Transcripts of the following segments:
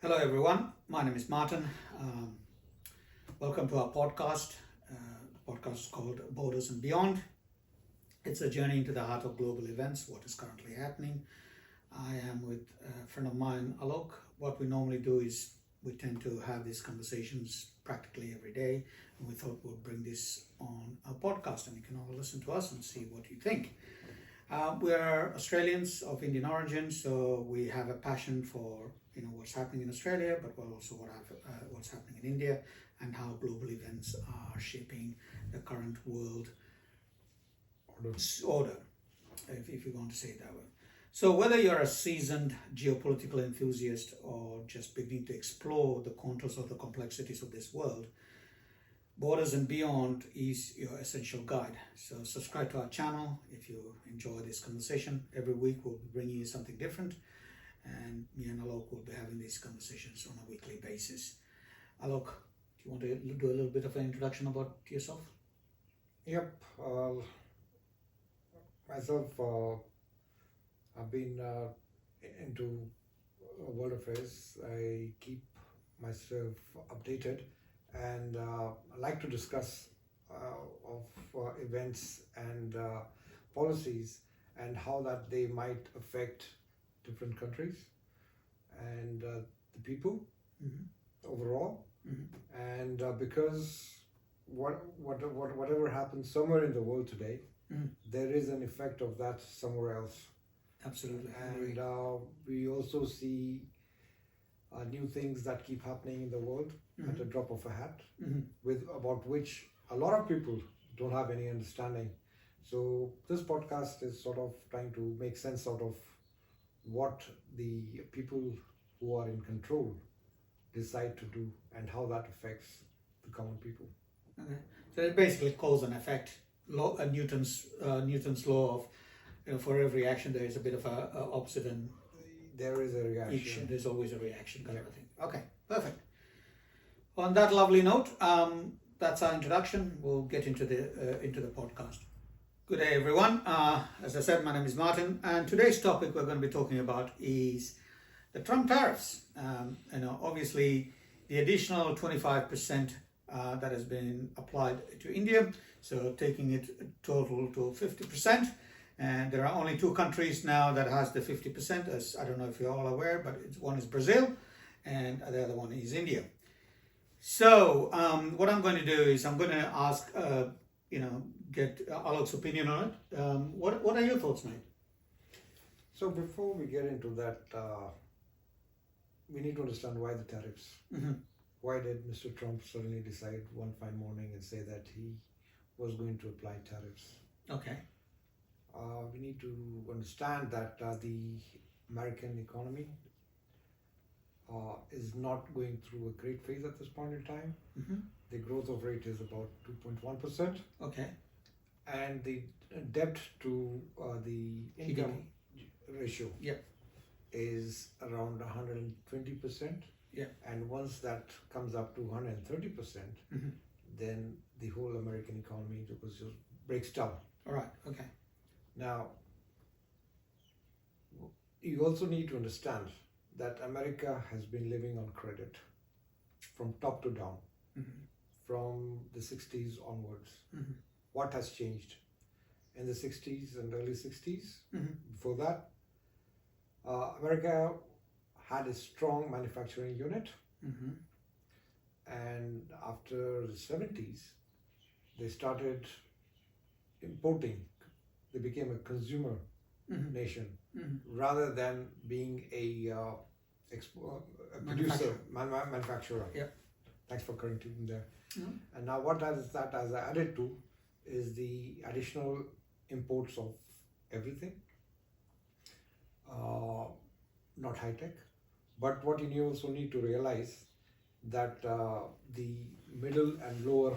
Hello everyone, my name is Martin. Welcome to our podcast. Podcast is called Borders and Beyond. It's a journey into the heart of global events, what is currently happening. I am with a friend of mine, Alok. What we normally do is we tend to have these conversations practically every day, and we thought we'll bring this on a podcast and you can all listen to us and see what you think. We are Australians of Indian origin, so we have a passion for what's happening in Australia, but also what's happening in India and how global events are shaping the current world order, if you want to say it that way. So whether you're a seasoned geopolitical enthusiast or just beginning to explore the contours of the complexities of this world, Borders and Beyond is your essential guide. So subscribe to our channel if you enjoy this conversation. Every week we'll be bringing you something different, and me and Alok will be having these conversations on a weekly basis. Alok, do you want to do a little bit of an introduction about yourself? Yep. Myself, I've been into world affairs. I keep myself updated, and I like to discuss of events and policies and how that they might affect different countries and the people overall. And because whatever happens somewhere in the world today, there is an effect of that somewhere else. Absolutely. And we also see new things that keep happening in the world at a drop of a hat, about which a lot of people don't have any understanding. So this podcast is sort of trying to make sense out of what the people who are in control decide to do and how that affects the common people. Okay. So it basically cause and effect. Newton's law of for every action there is a bit of a opposite, and there is a reaction. There's always a reaction kind of a thing. Okay, perfect. On that lovely note, that's our introduction. We'll get into the podcast. Good day, everyone. As I said, my name is Martin, and today's topic we're going to be talking about is the Trump tariffs. Obviously, the additional 25% that has been applied to India, so taking it total to 50%. And there are only two countries now that has the 50%, as I don't know if you're all aware, but one is Brazil and the other one is India. So what I'm going to do is I'm going to ask, get Alok's opinion on it. What are your thoughts, mate? So before we get into that, we need to understand why the tariffs. Why did Mr. Trump suddenly decide one fine morning and say that he was going to apply tariffs? Okay. We need to understand that the American economy is not going through a great phase at this point in time. The growth of rate is about 2.1%. Okay. And the debt to the income ratio is around 120%. Yeah. And once that comes up to 130%, then the whole American economy just breaks down. All right. Okay. Now, you also need to understand that America has been living on credit from top to down, from the 60s onwards. What has changed? In the 60s and early 60s, before that, America had a strong manufacturing unit. And after the 70s, they started importing. They became a consumer nation rather than being a producer, manufacturer. Yeah. Thanks for correcting there. And now what that has added to is the additional imports of everything, not high tech. But what you also need to realize that the middle and lower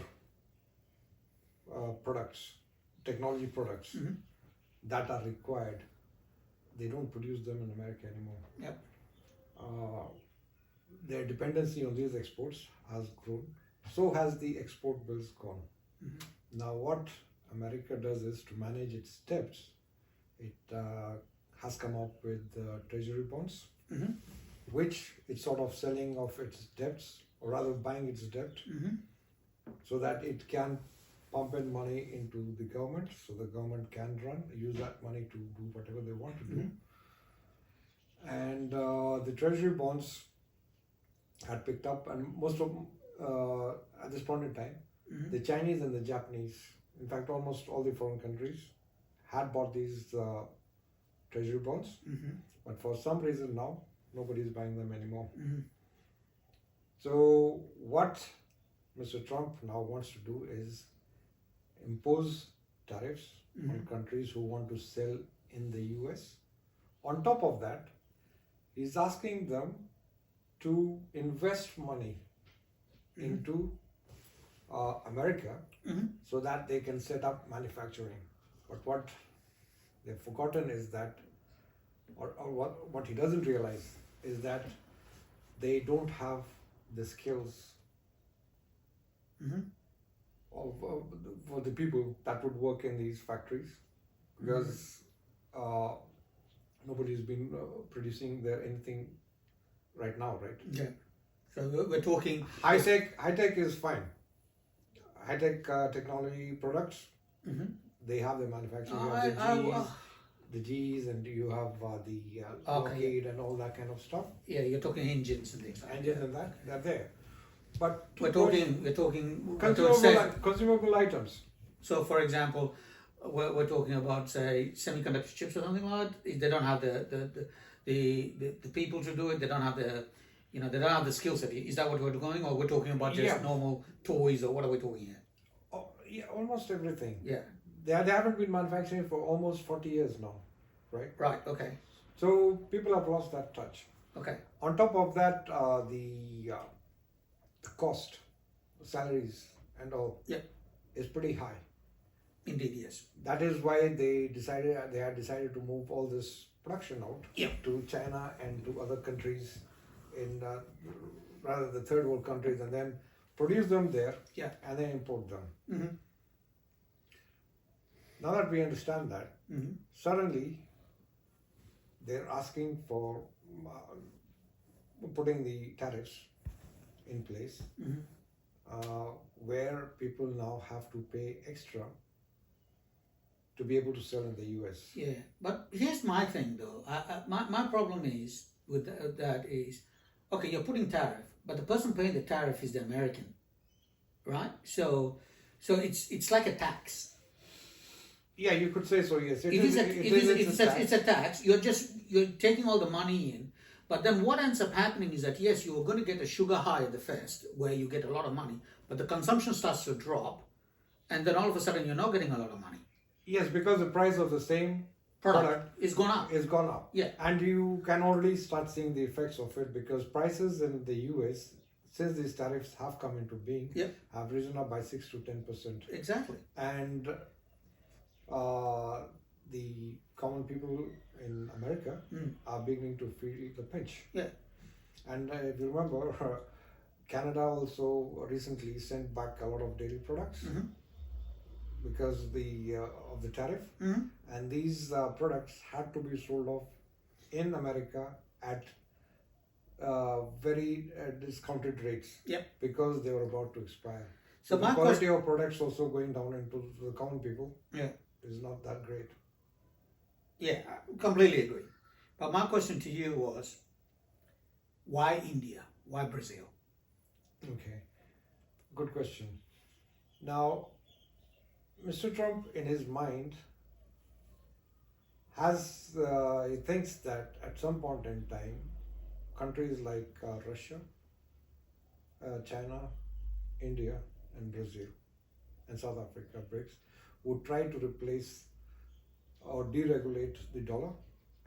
products, technology products that are required, they don't produce them in America anymore. Yep. Their dependency on these exports has grown. So has the export bills gone. Now what America does is to manage its debts, it has come up with treasury bonds, which it's sort of selling off its debts, or rather buying its debt, so that it can pump in money into the government, so the government can use that money to do whatever they want to do. And the treasury bonds had picked up, and most of them, at this point in time, the Chinese and the Japanese, in fact almost all the foreign countries, had bought these treasury bonds, but for some reason now nobody is buying them anymore. So what Mr. Trump now wants to do is impose tariffs on countries who want to sell in the US. On top of that, he's asking them to invest money into America so that they can set up manufacturing. But what they've forgotten is that, or what he doesn't realize is that they don't have the skills for the people that would work in these factories, because nobody's been producing there anything right now, right? Yeah. So we're talking high tech is fine. High tech technology products, they have the manufacturing. You have the Gs, and you have the Lockheed and all that kind of stuff. Yeah, you're talking engines and things like that. Engines and that, they're there. But we're talking consumable items. So, for example, we're talking about, say, semiconductor chips or something like that. They don't have the people to do it. They don't have the they don't have the skill set. Is that what we're going, or we're talking about just normal toys, or what are we talking here? Oh, yeah, almost everything. Yeah. They haven't been manufacturing for almost 40 years now, right? Right. Okay. So people have lost that touch. Okay. On top of that, the cost, salaries and all, is pretty high. Indeed, yes. That is why they had decided to move all this production out to China and to other countries, in rather the third world countries, and then produce them there and then import them. Now that we understand that, suddenly they're asking for putting the tariffs in place, where people now have to pay extra to be able to sell in the US. Yeah, but here's my thing though. My problem is with that is, okay, you're putting tariff, but the person paying the tariff is the American, right? So it's like a tax. Yeah, you could say so. Yes, it's a tax. You're taking all the money in, but then what ends up happening is that yes, you're going to get a sugar high at the first, where you get a lot of money, but the consumption starts to drop, and then all of a sudden you're not getting a lot of money. Yes, because the price of the same product is gone up. Is gone up. Yeah, and you can already start seeing the effects of it, because prices in the US, since these tariffs have come into being, have risen up by 6 to 10%. Exactly. And the common people in America are beginning to feel the pinch. Yeah. And if you remember, Canada also recently sent back a lot of dairy products because of the tariff, and these products had to be sold off in America at very discounted rates because they were about to expire. So the quality of products also going down into the common people is not that great. Yeah, I completely agree. But my question to you was, why India? Why Brazil? Okay, good question. Now, Mr. Trump, in his mind, he thinks that at some point in time, countries like Russia, China, India, and Brazil, and South Africa, BRICS, would try to replace or deregulate the dollar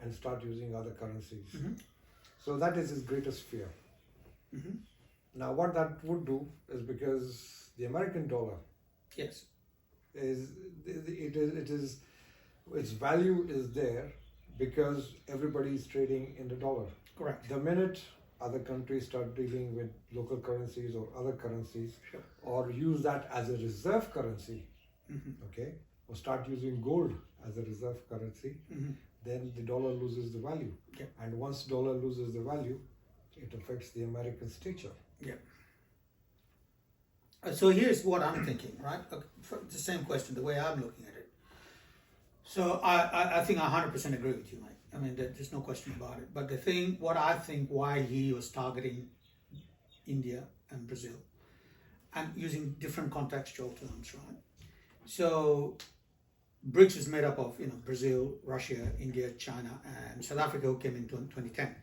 and start using other currencies. So that is his greatest fear. Now, what that would do is, because the American dollar, its value is there because everybody is trading in the dollar. Correct. The minute other countries start dealing with local currencies or other currencies, or use that as a reserve currency, okay, or start using gold as a reserve currency, then the dollar loses the value. And once dollar loses the value, it affects the American stature. Yeah. So here's what I'm thinking, right? The same question, the way I'm looking at it. So I think I 100% agree with you, mate. I mean, there's no question about it. But what I think why he was targeting India and Brazil and using different contextual terms, right? So BRICS is made up of, Brazil, Russia, India, China, and South Africa, who came in 2010.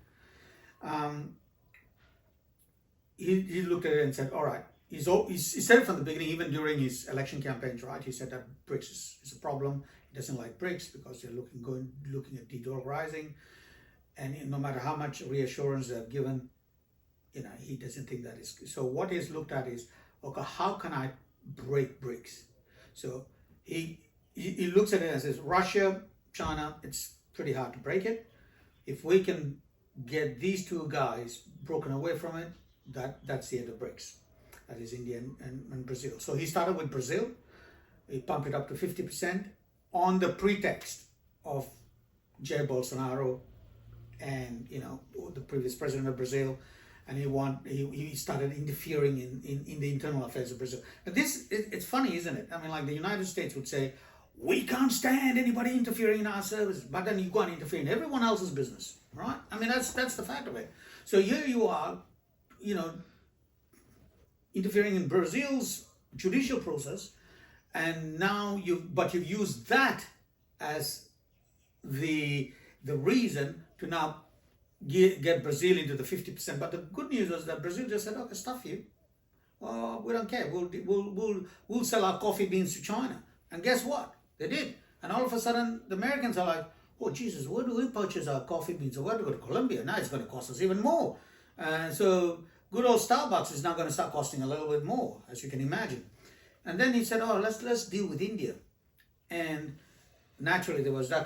He looked at it and said, all right, he said it from the beginning, even during his election campaigns, right? He said that BRICS is a problem. He doesn't like BRICS because they're looking at de-dollarizing. And no matter how much reassurance they've given, he doesn't think that is. So what he's looked at is, okay, how can I break BRICS? So he looks at it and says, Russia, China, it's pretty hard to break it. If we can get these two guys broken away from it, that's the end of BRICS. That is India and Brazil. So he started with Brazil. He pumped it up to 50% on the pretext of Jair Bolsonaro and, the previous president of Brazil. And he started interfering in the internal affairs of Brazil. Now it's funny, isn't it? I mean, like the United States would say, we can't stand anybody interfering in our services, but then you go and interfere in everyone else's business, right? I mean, that's the fact of it. So here you are, interfering in Brazil's judicial process, and now you've used that as the reason to now get Brazil into the 50%. But the good news was that Brazil just said, okay, stuff you. We don't care. We'll sell our coffee beans to China. And guess what? They did. And all of a sudden, the Americans are like, oh, Jesus, where do we purchase our coffee beans? So we're going to go to Colombia. Now it's going to cost us even more. So good old Starbucks is now going to start costing a little bit more, as you can imagine. And then he said, oh, let's deal with India. And naturally, there was they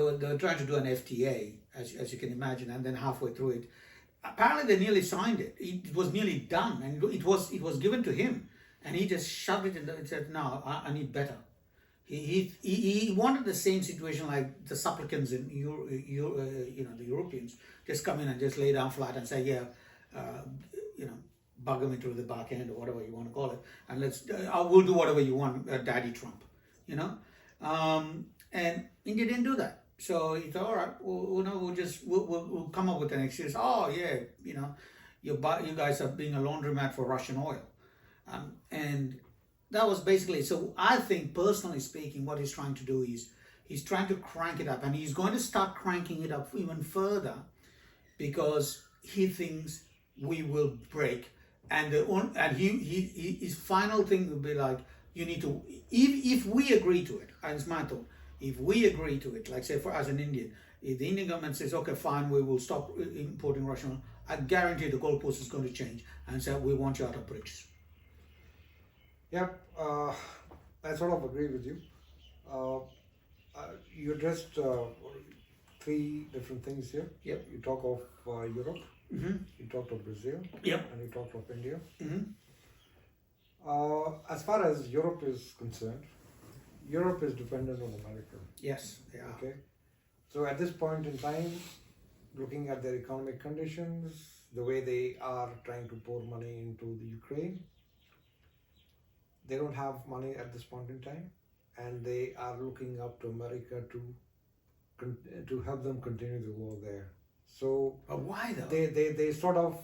were trying to do an FTA, as you can imagine, and then halfway through it, apparently they nearly signed it. It was nearly done, and it was given to him, and he just shoved it in and said, no, I need better. He wanted the same situation like the supplicants in the Europeans, just come in and just lay down flat and say, yeah, bug them into the back end or whatever you want to call it, and we'll do whatever you want, Daddy Trump, and India didn't do that. So he thought, all right, we'll come up with an excuse. Oh yeah, you guys are being a laundromat for Russian oil, and that was basically. So I think, personally speaking, what he's trying to do is he's trying to crank it up, and he's going to start cranking it up even further because he thinks we will break. And his final thing will be like, you need to, if we agree to it, and it's my thought, if we agree to it, like say as an Indian, if the Indian government says, okay, fine, we will stop importing Russian oil, I guarantee the goalpost is going to change and say, we want you out of BRICS. Yeah, I sort of agree with you. You addressed three different things here. Yep. You talk of Europe. Mm-hmm. You talked of Brazil. Yep. And you talked of India. Mm-hmm. As far as Europe is concerned, Europe is dependent on America. Yes, they are. Okay. So at this point in time, looking at their economic conditions, the way they are trying to pour money into the Ukraine, they don't have money at this point in time, and they are looking up to America to help them continue the war there. So, but why though? They sort of,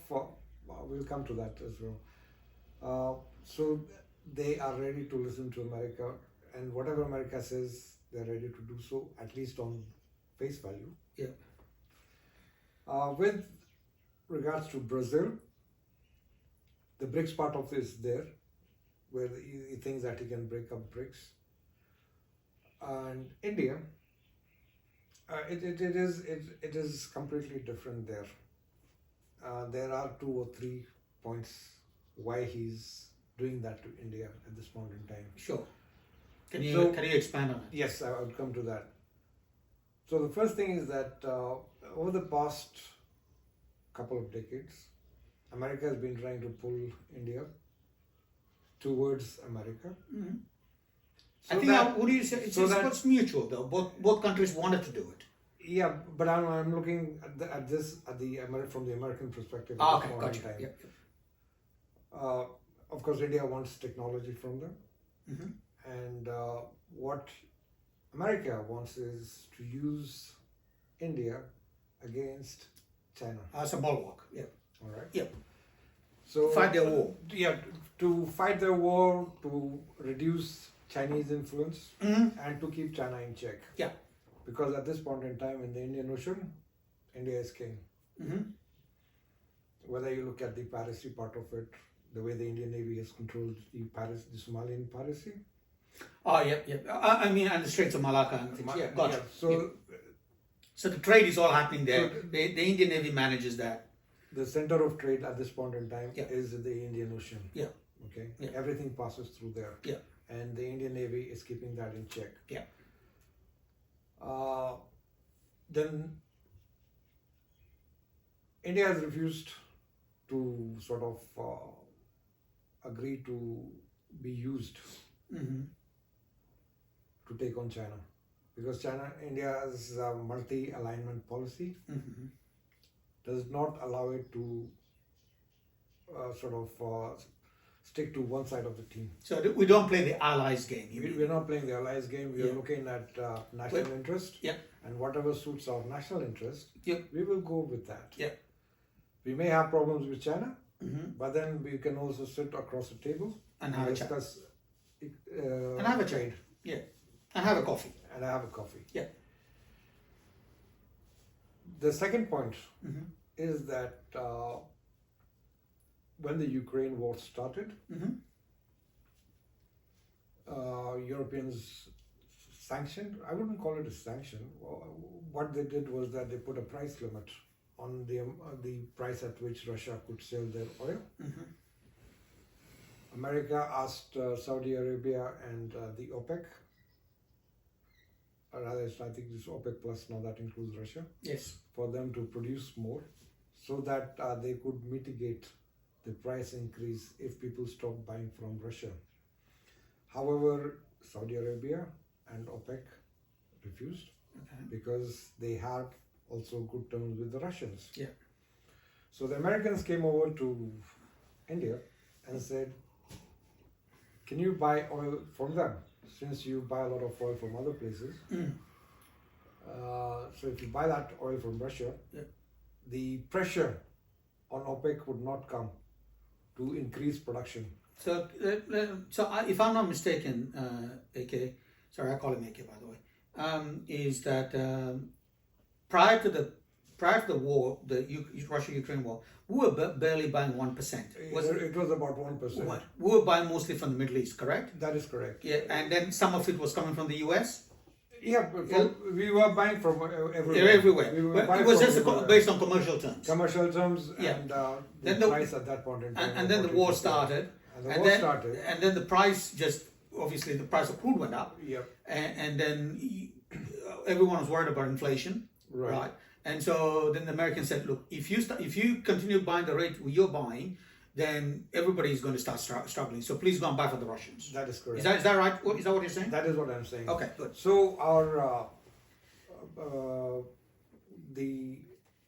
we'll come to that as well. So they are ready to listen to America, and whatever America says, they're ready to do so, at least on face value. Yeah. With regards to Brazil, the BRICS part of it is there, where he thinks that he can break up BRICS. And India, it is completely different there. There are 2 or 3 points why he's doing that to India at this point in time. Sure. Can you expand on it? Yes, I would come to that. So the first thing is that over the past couple of decades, America has been trying to pull India towards America. Mm-hmm. So I think, what do you say? It's mutual though. Both countries wanted to do it. Yeah, but I'm looking at this from the American perspective at Ah, this okay, point in gotcha. time. Yep. Of course, India wants technology from them, Mm-hmm. and what America wants is to use India against China. As a bulwark. Yeah. All right. Yep. So Fight their war. Yeah, to fight their war, to reduce Chinese influence, Mm-hmm. and to keep China in check. Yeah. Because at this point in time in the Indian Ocean, India is king. Mm-hmm. Whether you look at the piracy part of it, the way the Indian Navy has controlled the Somalian piracy. Oh, yeah, yeah. I mean, and the Straits of Malacca and things. Yeah, gotcha. Yeah, so So the trade is all happening there. So- The Indian Navy manages that. the center of trade at this point in time Yeah. is the Indian Ocean. Yeah. Okay. Yeah. Everything passes through there. Yeah. And the Indian Navy is keeping that in check. Yeah. Then India has refused to sort of agree to be used Mm-hmm. to take on China, because India's multi-alignment policy Mm-hmm. does not allow it to stick to one side of the team. So we don't play the allies game. You mean? We're not playing the allies game. We Yeah. are looking at national interest. Yeah. And whatever suits our national interest, Yeah. we will go with that. Yeah. We may have problems with China, Mm-hmm. but then we can also sit across the table And have a chat. discuss And have a chat. trade Yeah. And have a coffee. and have a coffee. Yeah. The second point Mm-hmm. is that when the Ukraine war started, Mm-hmm. Europeans sanctioned. I wouldn't call it a sanction. What they did was that they put a price limit on the price at which Russia could sell their oil. Mm-hmm. America asked Saudi Arabia and the OPEC, or rather, I think this OPEC plus now that includes Russia, Yes. for them to produce more, so that they could mitigate the price increase if people stop buying from Russia. However, Saudi Arabia and OPEC refused Okay. because they had also good terms with the Russians. Yeah. So the Americans came over to India and said, can you buy oil from them? Since you buy a lot of oil from other places. Mm. So if you buy that oil from Russia, Yeah. the pressure on OPEC would not come to increase production. So, if I'm not mistaken, AK, sorry, I call him AK by the way, is that prior to the war, the Russia-Ukraine war, we were barely buying 1%. It was about 1%. We were buying mostly from the Middle East, correct? That is correct. Yeah, and then some of it was coming from the US. Yeah, but we were buying from everywhere. Everywhere. We were But buying it was from just everywhere. based on commercial terms. Commercial terms Yeah. and Then the the- price at that point in time. And then the war started. And the and war then, started. And then the price obviously the price of crude went up. Yep. And then everyone was worried about inflation. Right. And so then the Americans said, look, if you continue buying the rate you're buying, then everybody is going to start struggling. So please go and buy for the Russians. That is correct. Is that right? Is that what you're saying? That is what I'm saying. Okay, good. So our the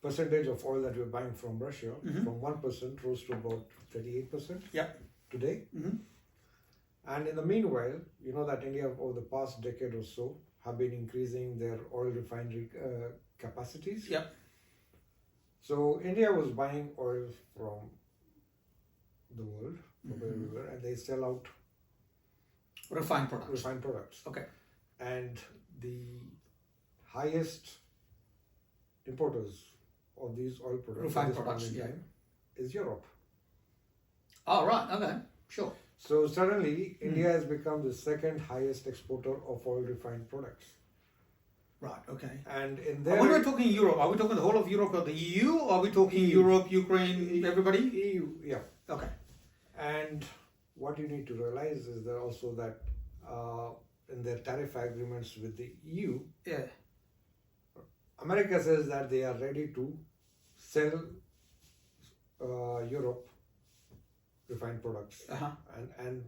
percentage of oil that we're buying from Russia from 1% rose to about 38% Yeah. today. Mm-hmm. And in the meanwhile, you know that India over the past decade or so have been increasing their oil refinery capacities. Yeah. So India was buying oil from the world, from everywhere, and they sell out Refined products. refined products. Okay. And the highest importers of these oil products, Refined at this point products, in yeah. time, is Europe. Oh, right. Okay. Sure. So suddenly, India has become the second highest exporter of oil refined products. Right. Okay. And in When there, we're talking Europe, are we talking the whole of Europe or the EU? Or are we talking EU. Europe, Ukraine, everybody? EU, yeah. Okay. And what you need to realize is that also that in their tariff agreements with the EU, Yeah. America says that they are ready to sell Europe refined products Uh-huh. and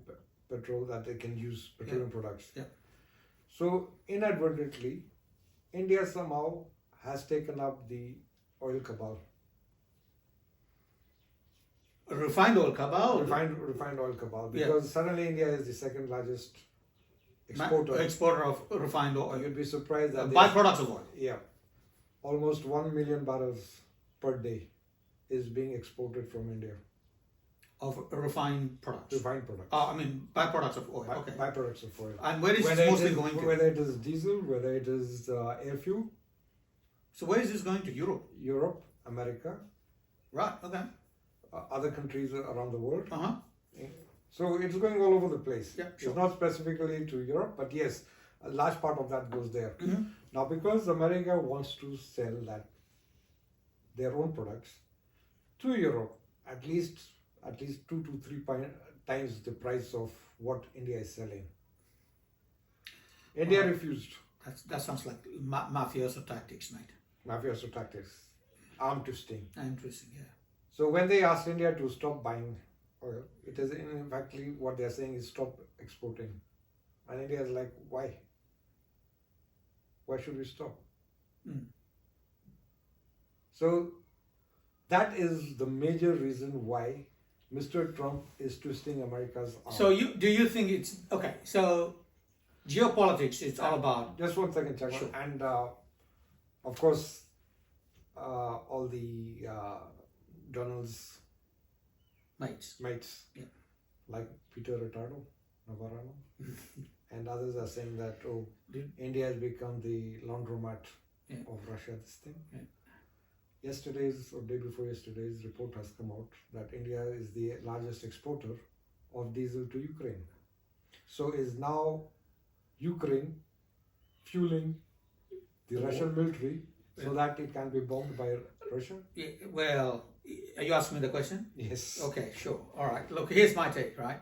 petrol that they can use, petroleum products. Yeah. So inadvertently, India somehow has taken up the oil cabal. Refined oil cabal? Refined oil cabal, Yeah. because suddenly India is the second largest exporter. Exporter of refined oil. You'd be surprised that Byproducts of oil. yeah, almost 1 million barrels per day is being exported from India. Of refined products. Refined products. I mean, byproducts of oil. Okay. Byproducts of oil. And where is Whether this it mostly is- going to? Whether it is diesel, whether it is air fuel, So where is this going to? Europe? Europe, America, Right. Okay. other countries around the world. Uh-huh. So it's going all over the place. Yeah, sure. It's not specifically to Europe, but yes, a large part of that goes there. Mhm. Now, because America wants to sell their own products to Europe, at least 2 to 3 times the price of what India is selling. India refused. That sounds like mafioso tactics, mate. Mafioso tactics, arm twisting. Interesting, yeah. So when they asked India to stop buying oil, it is in fact what they are saying is stop exporting. And India is like, why? Why should we stop? Mm. So that is the major reason why Mr. Trump is twisting America's arm. So do you think it's okay? So geopolitics, it's all about. Just 1 second, Chakma. Sure. And of course, all the Donald's Mates. mates, Yeah. like Peter Navarro, and others are saying that, Did- India has become the laundromat Yeah. of Russia, this thing. Yeah. Yesterday's or day before yesterday's report has come out that India is the largest exporter of diesel to Ukraine. So is now Ukraine fueling the Russian military so that it can be bombed by Russia? Yeah, well, are you asking me the question? Yes. Okay, sure. All right. Look, here's my take, right?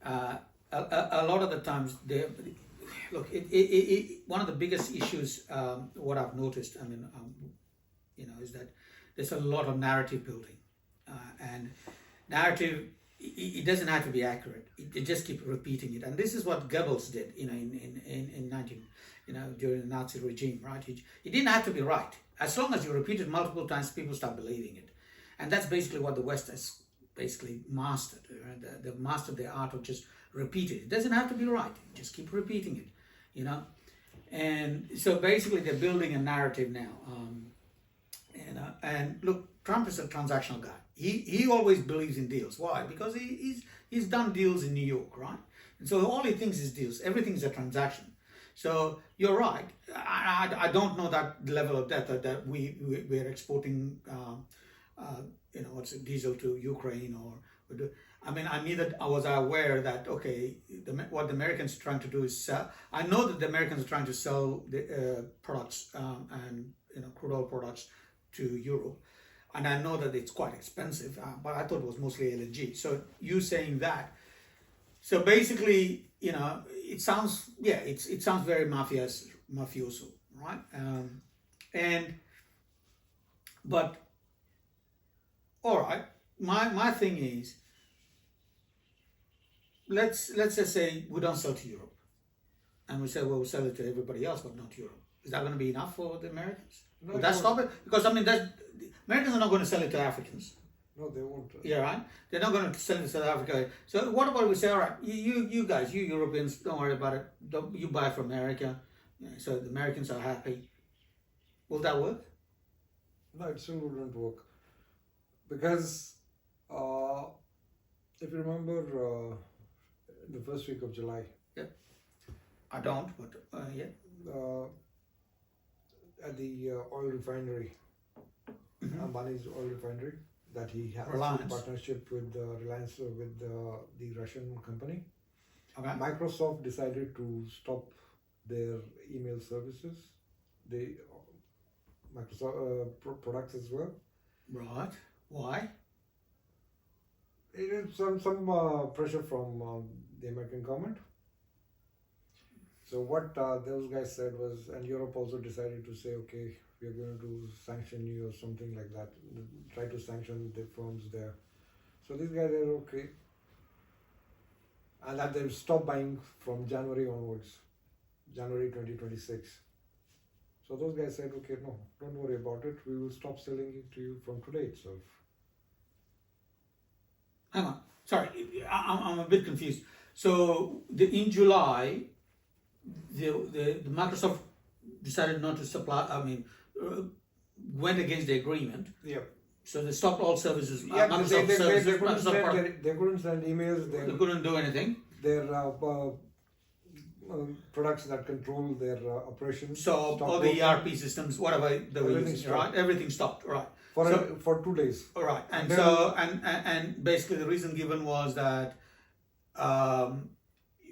A lot of the times, one of the biggest issues, what I've noticed, is that there's a lot of narrative building, and narrative. It doesn't have to be accurate. It just keep repeating it, and this is what Goebbels did, during the Nazi regime, right? It didn't have to be right. As long as you repeat it multiple times, people start believing it, and that's basically what the West has basically mastered. Right? They've mastered the art of just repeating it. It doesn't have to be right. Just keep repeating it, And so basically, they're building a narrative now. And look, Trump is a transactional guy. He always believes in deals. Why? Because he's done deals in New York, right? And so all he thinks is deals. Everything is a transaction. So you're right. I don't know that level of depth that we're exporting, diesel to Ukraine I was aware that what the Americans are trying to do is sell. I know that the Americans are trying to sell the products and crude oil products to Europe, and I know that it's quite expensive. But I thought it was mostly LNG. So you saying that, so basically, it sounds it sounds very mafioso, right? But all right, my thing is, let's just say we don't sell to Europe, and we say, well, we'll sell it to everybody else, but not Europe. Is that going to be enough for the Americans? No, Would that stop it? Because Americans are not going to sell it to Africans. No, they won't. Yeah, right. They're not going to sell it to South Africa. So what about we say, all right, you guys, you Europeans, don't worry about it. You buy from America, so the Americans are happy. Will that work? No, it still wouldn't work. Because if you remember the first week of July, I don't, but yeah. At the oil refinery, Ambani's oil refinery, that he has Reliance. in partnership with Reliance, with the Russian company. Okay. Microsoft decided to stop their email services, the Microsoft products as well. Right. Why? It is some pressure from the American government. So what those guys said was, and Europe also decided to say, okay, we are going to sanction you or something like that, try to sanction the firms there. So these guys are okay. And that they'll stop buying from January onwards, January 2026. So those guys said, okay, no, don't worry about it. We will stop selling it to you from today itself. Hang on. Sorry, I'm a bit confused. So in July, the Microsoft decided not to supply. Went against the agreement. Yeah. So they stopped all services. Yeah, Microsoft services. they couldn't send emails. They couldn't do anything. Their products that control their operations. So all the ERP systems, whatever they were using, right? Everything stopped, right? For 2 days. All right, and then, so and basically the reason given was that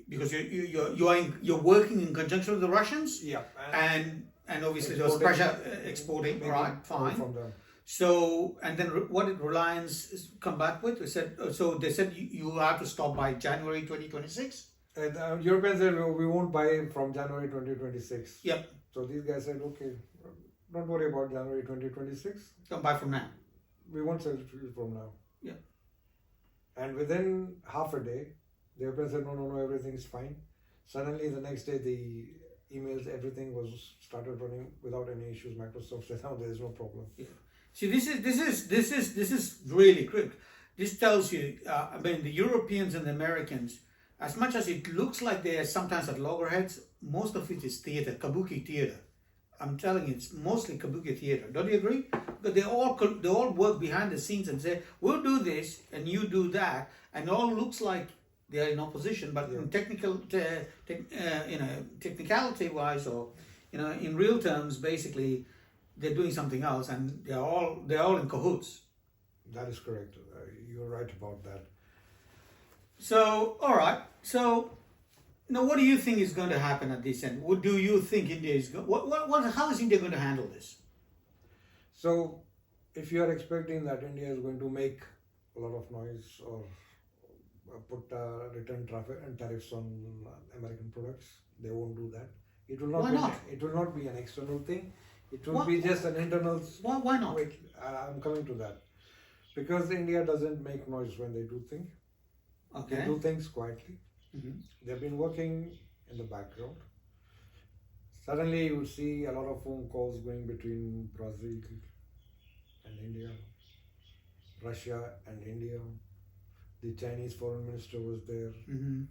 because you're working in conjunction with the Russians. Yeah. And obviously there was pressure exporting, right? Fine. From them. So, and then what did Reliance come back with? They said, they said you have to stop by January 2026. And Europeans said, we won't buy from January 2026. Yep. So these guys said, okay, don't worry about January 2026. Come buy from now. We won't sell it to you from now. Yeah. And within half a day, the Europeans said, no, everything's fine. Suddenly the next day, the emails, everything was started running without any issues. Microsoft said, no, there is no problem. Yeah. See, this is really critical. This tells you, the Europeans and the Americans, as much as it looks like they are sometimes at loggerheads, most of it is theater, kabuki theater. I'm telling you, it's mostly kabuki theater. Don't you agree? But they all work behind the scenes and say, we'll do this and you do that, and it all looks like they are in opposition. But in technicality wise, or in real terms, basically, they're doing something else, and they're all in cahoots. That is correct. You're right about that. So, all right. So, now, what do you think is going to happen at this end? What do you think India is going? How is India going to handle this? So, if you are expecting that India is going to make a lot of noise or put return traffic and tariffs on American products, they won't do that. It will not. Why not? It will not be an external thing. It will be just an internal. Why not? Wait, I'm coming to that. Because India doesn't make noise when they do things. Okay. They do things quietly. Mm-hmm. They've been working in the background. Suddenly you will see a lot of phone calls going between Brazil and India, Russia and India. The Chinese foreign minister was there. Mm-hmm.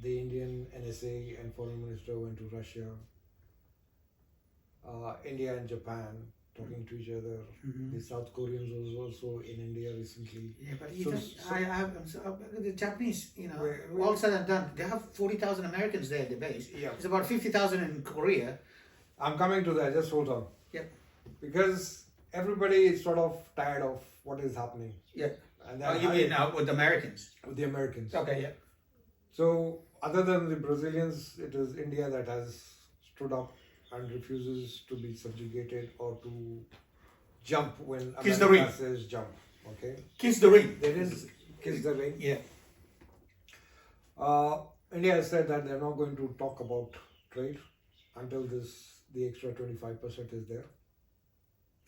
The Indian NSA and foreign minister went to Russia. India and Japan talking to each other. Mm-hmm. The South Koreans was also in India recently. Yeah, but the Japanese, all said and done, they have 40,000 Americans there at the base. Yeah. It's about 50,000 in Korea. I'm coming to that, just hold on. Yep. Because everybody is sort of tired of what is happening. Yep. And you mean with the Americans? With the Americans. Okay, yeah. So, other than the Brazilians, it is India that has stood up and refuses to be subjugated or to jump when Kiss the America ring. says jump. Okay? Kiss the ring. They didn't kiss the ring. Yeah. India has said that they're not going to talk about trade until the extra 25% is there.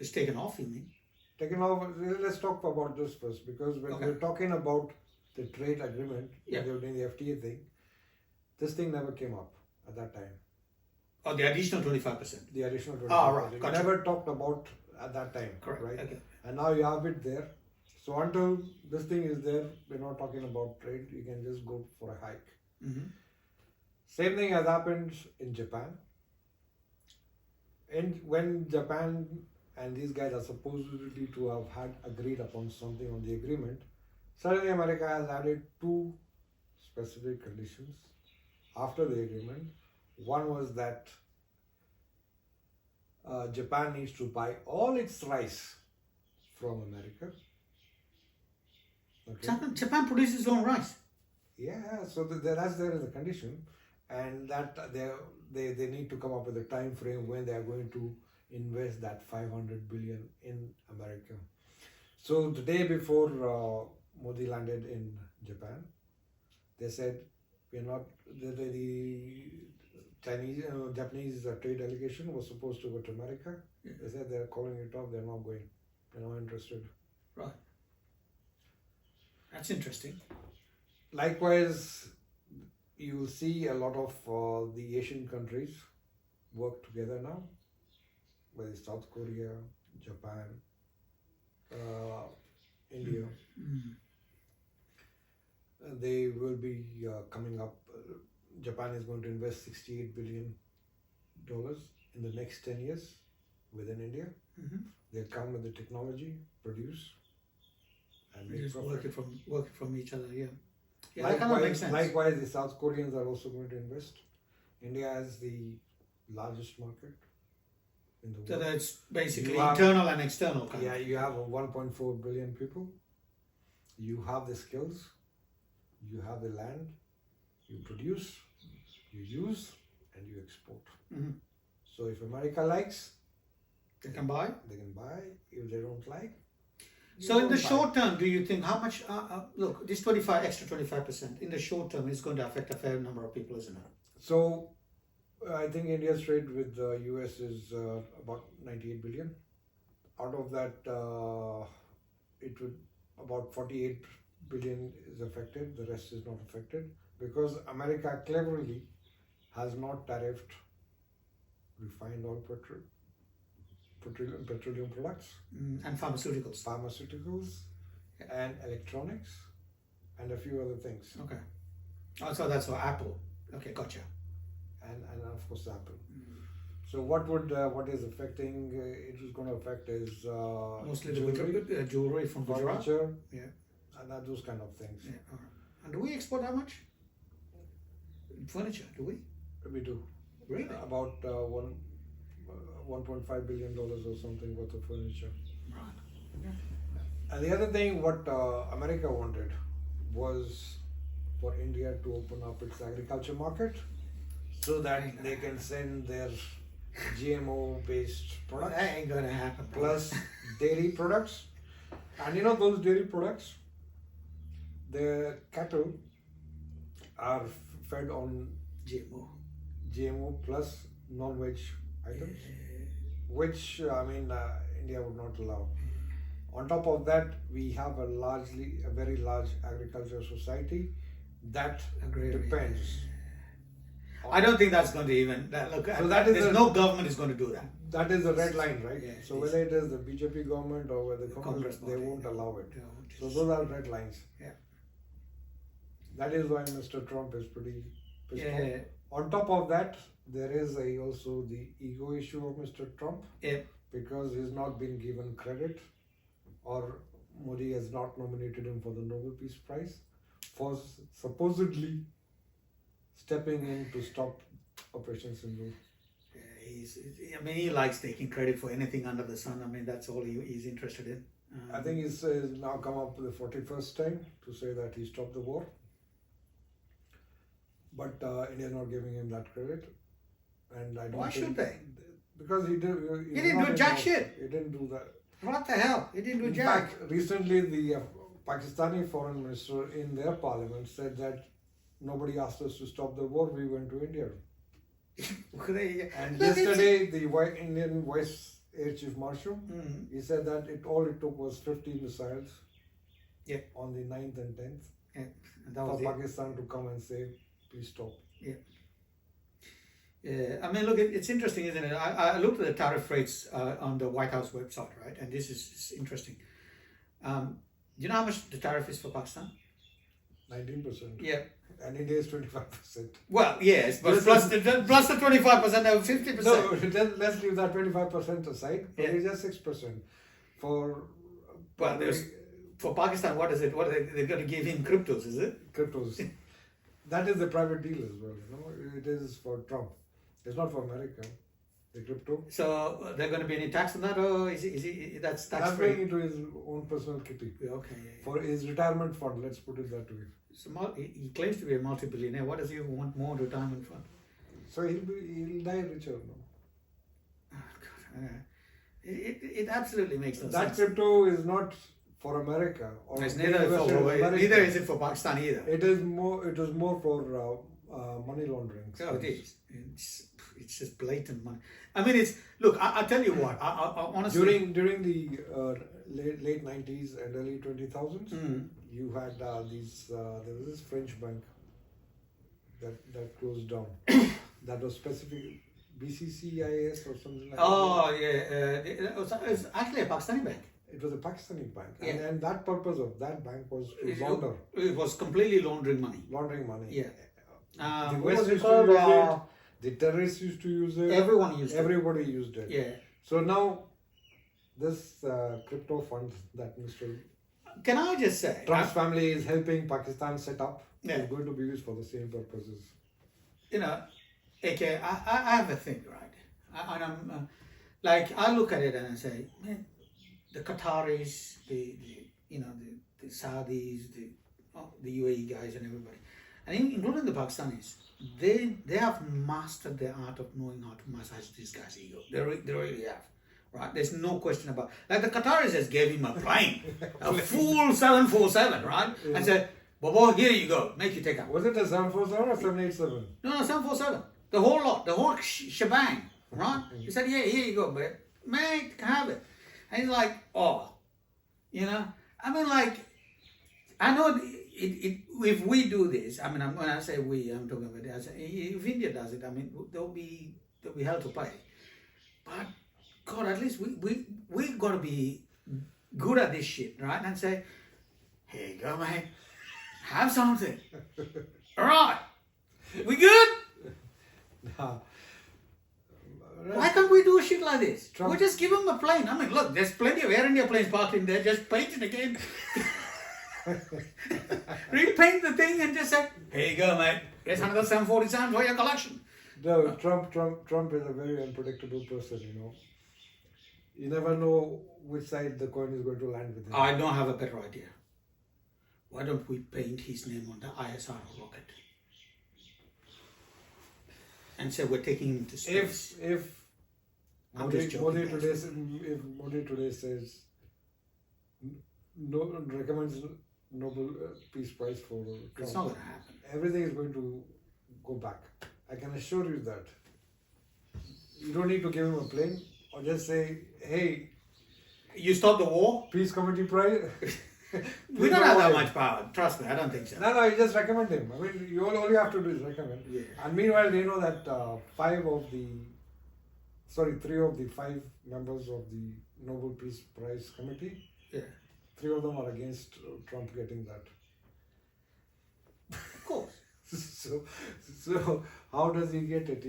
It's taken off, you mean? Taken off. Let's talk about this first, because when we're talking about the trade agreement, when they were doing the FTA thing, this thing never came up at that time. Oh, the additional 25%. The additional 25%. Right. Gotcha. Never talked about at that time. Correct. Right? Okay. And now you have it there. So until this thing is there, we're not talking about trade. You can just go for a hike. Mm-hmm. Same thing has happened in Japan. And when Japan and these guys are supposedly to have had agreed upon something on the agreement, suddenly America has added two specific conditions after the agreement. One was that Japan needs to buy all its rice from America. Okay. Japan produces its own rice. Yeah, so that's there as a condition, and that they need to come up with a time frame when they are going to invest that 500 billion in America. So the day before Modi landed in Japan, they said we're not the Japanese trade delegation was supposed to go to America. Yeah. They said they're calling it off. They're not going. They're not interested. Right. That's interesting. Likewise, you will see a lot of the Asian countries work together now. whether it's South Korea, Japan, India. They will be coming up. Japan is going to invest $68 billion in the next 10 years within India. They'll come with the technology, produce, and make Just profit. working from each other. Yeah, that kind of makes sense. Likewise, the South Koreans are also going to invest. India has the largest market in the world. So that's basically You have- internal and external. Kind Yeah, of. you have 1.4 billion people. You have the skills. You have the land. You produce, you use, and you export. So if America likes, They can buy. they can buy. If they don't like, So in the short term, do you think how much? Look, this 25% in the short term is going to affect a fair number of people, isn't it? So I think India's trade with the US is about 98 billion. Out of that, it would about 48 billion is affected. The rest is not affected because America cleverly has not tariffed refined oil petroleum products, And pharmaceuticals. and electronics, and a few other things, Okay. Also, that's for Apple. Okay, gotcha. and of course Apple. So what is affecting? It is going to affect is Mostly jewelry, the jewelry from Gujarat. furniture, Yeah. and those kind of things. Yeah. All right. And do we export that much? Furniture? Do we? We do Really? about $1.5 billion or something worth of furniture. Right. And the other thing, what America wanted was for India to open up its agriculture market so that they can send their GMO-based products That ain't gonna happen. bro. plus dairy products. And you know those dairy products, the cattle are fed on GMO plus non-veg items, which India would not allow. On top of that, we have a very large agricultural society that depends. I don't think that's going to even look. So that is there's no government is going to do that. That is the red line, right? Yeah, so whether it is the BJP government or whether the Congress, they party, won't allow it. Yeah. So those are red lines. Yeah. That is why Mr. Trump is pretty pissed off. Yeah. On top of that, there is also the ego issue of Mr. Trump. Yeah. Because he's not been given credit, or Modi has not nominated him for the Nobel Peace Prize for supposedly stepping in to stop Operation Sindoor. He likes taking credit for anything under the sun. I mean, that's all he's interested in. I think he's now come up for the 41st time to say that he stopped the war. But India is not giving him that credit. And I don't Why think should they? Because he didn't do jack shit. He didn't do that. What the hell? He didn't do In jack. fact, recently the Pakistani foreign minister in their parliament said that nobody asked us to stop the war, we went to India. And yesterday, the Indian Vice Air Chief Marshal, he said that all it took was 50 missiles on the 9th and 10th for Pakistan to come and say, please stop. Yeah. I mean, look, it's interesting, isn't it? I looked at the tariff rates on the White House website, right? And this is interesting. Do you know how much the tariff is for Pakistan? 19%. Yeah. And India is 25%. Well, yes, but plus the 25%, they have 50%. No, then let's leave that 25% aside. But it's just 6%. For Pakistan, what is it? What are they're going to give him cryptos, is it? Cryptos. That is the private deal as well. It is for Trump. It's not for America. The crypto. So there going to be any tax on that, or is he that's tax That's free? going into his own personal kitty. Okay. For his retirement fund, let's put it that way. So he claims to be a multi-billionaire. What does he want more retirement fund? So he'll die richer. No? Oh, God. It absolutely makes no That sense. crypto is not for America. Or It's neither is it for Pakistan either. It is more for money laundering. So it is. It's just blatant money. I mean, I'll tell you what. I honestly. During the late 90s and early 2000s, you had there was this French bank that closed down. That was BCCIS or something like that. Oh, yeah. It was actually a Pakistani bank. It was a Pakistani bank, Yeah. and that purpose of that bank was to It- launder, It was completely laundering money. laundering money. Yeah. The What was West it used to called? use it. The terrorists used to use it. Everyone used it. Everybody used it. Yeah. So now, this crypto fund that Mr. Can I just say? Trump's family is helping Pakistan set up Yeah. is going to be used for the same purposes. You know, okay, I have a thing, right? And I'm like, I look at it and I say, man, the Qataris, the Saudis, the UAE guys and everybody, and including the Pakistanis, they have mastered the art of knowing how to massage this guy's ego. They really have. Right? There's no question about. Like the Qataris just gave him a plane, a full 747, right? Yeah. And said, "Bobo, here you go, make you take out." Was it a 747 or 787? No, 747. The whole lot, the whole shebang, right? He said, "Yeah, here you go, mate, have it." And he's like, "Oh, you know." I mean, like, I know if we do this, I mean, when I say we, I'm talking about it. I say, if India does it, I mean, there'll be hell to pay. But God, at least we got to be good at this shit, right? And say, "Here you go, mate. Have something. All right, we good?" Why can't we do a shit like this? Trump. We just give them a plane. I mean, look, there's plenty of Air India planes parked in there. Just paint it again. Repaint the thing and just say, "Here you go, mate. Here's another 747 for your collection." No, Trump is a very unpredictable person, you know. You never know which side the coin is going to land with him. I don't have a better idea. Why don't we paint his name on the ISR rocket? And say we're taking him to space. If I'm Modi, just joking, Modi guys. today, if Modi today says no, recommends Nobel Peace Prize for It's Trump, not going to happen. everything is going to go back. I can assure you that. You don't need to give him a plane or just say, "Hey, You stop the war? Peace Committee Prize." We don't have that much power. Trust me, I don't think so. No, you just recommend him. I mean, all you have to do is recommend. Yeah. And meanwhile, they know that 3 of the 5 members of the Nobel Peace Prize Committee, Yeah. 3 of them are against Trump getting that. Of course. So how does he get it?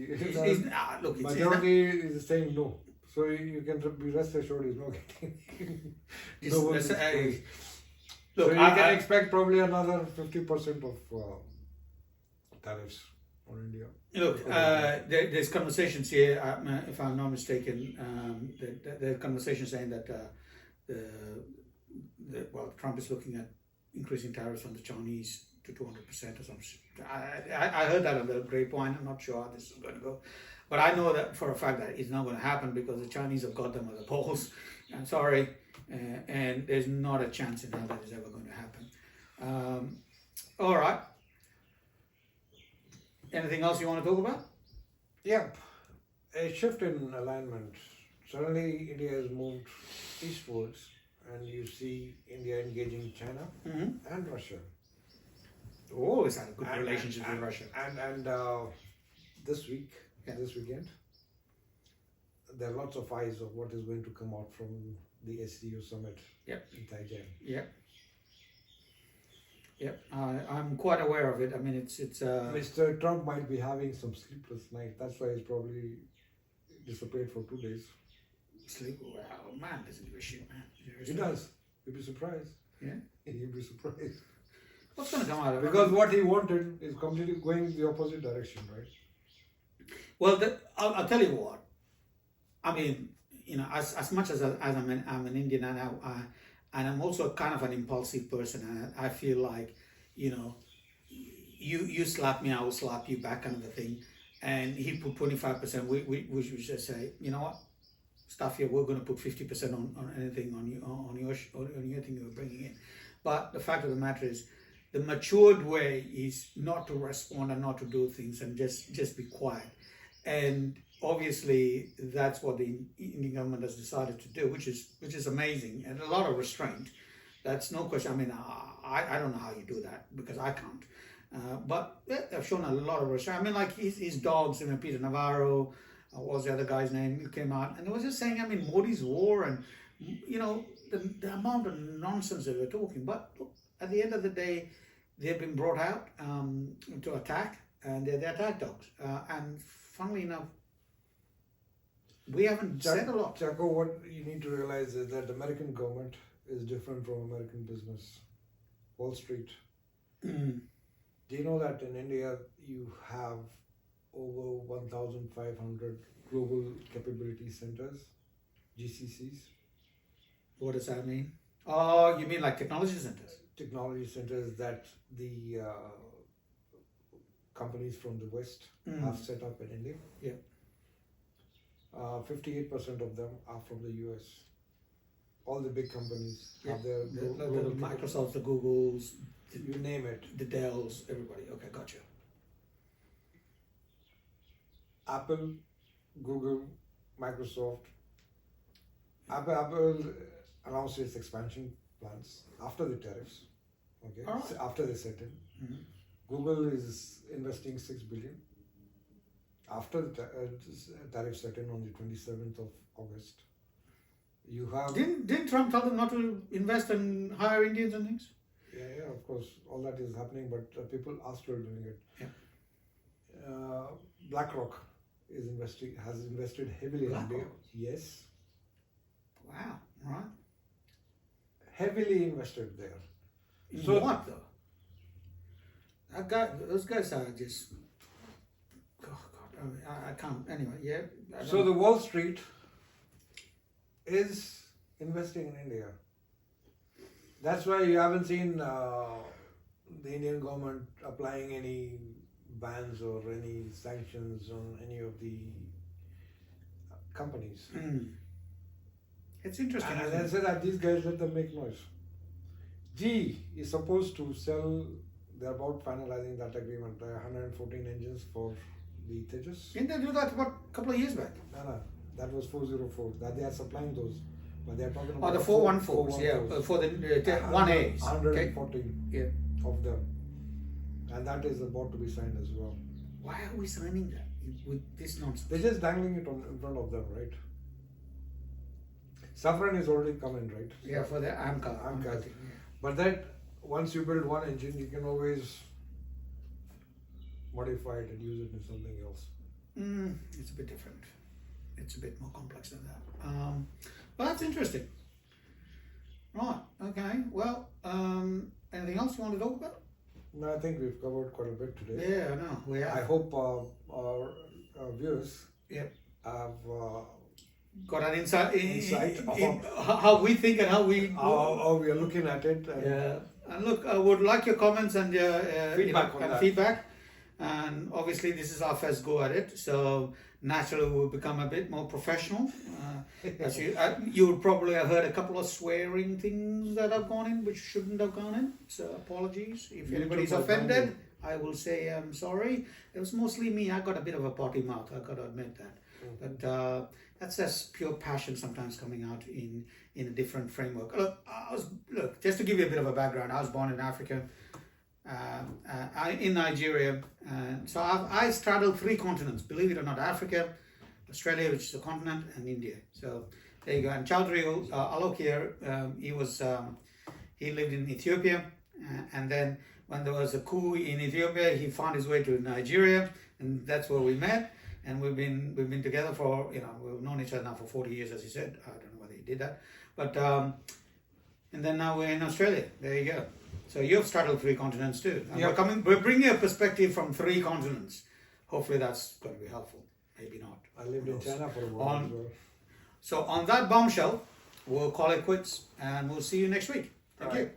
Look, Majority is saying no. So you can be rest assured he's not getting Nobel Peace Prize. Look, So you can expect probably another 50% of tariffs on India. Look, there's conversations here, if I'm not mistaken, there's conversations saying that Trump is looking at increasing tariffs on the Chinese to 200% or something. I heard that on the grapevine. I'm not sure how this is going to go. But I know that for a fact that it's not going to happen because the Chinese have got them at the polls. I'm sorry. And there's not a chance in hell that is ever going to happen. All right. Anything else you want to talk about? Yep. A shift in alignment. Suddenly India has moved eastwards and you see India engaging China and Russia. Always had a good relationship with Russia. And this weekend, there are lots of eyes of what is going to come out from the SCO summit in Thailand. Yep, I'm quite aware of it. I mean, it's. Mr. Trump might be having some sleepless night. That's why he's probably disappeared for 2 days. Sleep. Well, man doesn't give a shit, man. He does. You'd be surprised. Yeah. You'd be surprised. What's going to come out of it? Because what he wanted is completely going the opposite direction, right? Well, I'll tell you what. I mean, you know, as much as I'm an Indian and I'm also kind of an impulsive person, and I feel like, you know, you slap me, I will slap you back, kind of a thing. And he put 25%. We should just say, you know what, stuff here. We're going to put 50% on anything on your thing you're bringing in. But the fact of the matter is, the matured way is not to respond and not to do things and just be quiet. And obviously, that's what the Indian government has decided to do, which is amazing, and a lot of restraint. That's no question. I mean, I don't know how you do that because I can't. But they've shown a lot of restraint. I mean, like his dogs, Peter Navarro, what was the other guy's name who came out, and he was just saying, I mean, Modi's war and, the amount of nonsense they were talking. But look, at the end of the day, they've been brought out to attack, and they're the attack dogs. And funnily enough, we haven't said a lot. Jaco, what you need to realize is that the American government is different from American business. Wall Street. Mm. Do you know that in India you have over 1,500 global capability centers, GCCs? What does that mean? Oh, you mean like technology centers? Technology centers that the companies from the West have set up in India. Yeah. 58% of them are from the US. All the big companies Yeah. have their The Microsofts, the Googles, you name it. the Dells, everybody. Okay, gotcha. Apple, Google, Microsoft. Apple announced its expansion plans after the tariffs. Okay, All right. so after they set in. Mhm. Google is investing $6 billion after the tariff set in on the 27th of August. You have Didn't Trump tell them not to invest and hire Indians and things? yeah, of course, all that is happening, but people are still doing it. Yeah. BlackRock has invested heavily in India. BlackRock? Yes, Wow. Right. heavily invested there. In So- what though? Those guys are just. Oh God, I mean, I can't. Anyway, yeah. I So don't- the Wall Street is investing in India. That's why you haven't seen the Indian government applying any bans or any sanctions on any of the companies. It's interesting. And isn't I it? said that these guys let them make noise. GE is supposed to sell, they're about finalizing that agreement, 114 engines for the Tejas. Didn't they do that about a couple of years back? No, that was 404. That they are supplying those, but they are talking about Oh, the 414s, yeah, for the 1As. Okay. 114 Yeah. of them, and that is about to be signed as well. Why are we signing that with this nonsense? They're just dangling it in front of them, right? Safran is already coming, right? Yeah, for the AMCA thing. But that once you build one engine, you can always modify it and use it in something else. It's a bit different. It's a bit more complex than that. But that's interesting. Right. Okay. Well, anything else you want to talk about? No, I think we've covered quite a bit today. Yeah, I know. We have. I hope our viewers Yep. have Got an insight Insight in how we think and how we. how we are looking at it. And Yeah. And look, I would like your comments and Feedback on that. feedback. And obviously, this is our first go at it, so naturally we'll become a bit more professional. As you would probably have heard a couple of swearing things that have gone in, which shouldn't have gone in. So apologies if YouTube anybody's has offended. done I will say I'm sorry. It was mostly me. I got a bit of a potty mouth. I got to admit that. But that's just pure passion sometimes coming out in a different framework. Look, just to give you a bit of a background, I was born in Africa, in Nigeria. So I straddled 3 continents, believe it or not: Africa, Australia, which is a continent, and India. So there you go. And Chowdhury Alok here, he lived in Ethiopia, and then when there was a coup in Ethiopia, he found his way to Nigeria, and that's where we met. And we've been together for, we've known each other now for 40 years, as he said. I don't know whether he did that, but and then now we're in Australia. There you go. So you've straddled 3 continents too. And we're bringing a perspective from 3 continents. Hopefully that's going to be helpful. Maybe not. I lived in China for a while as well. So on that bombshell, we'll call it quits, and we'll see you next week. Thank All you. right.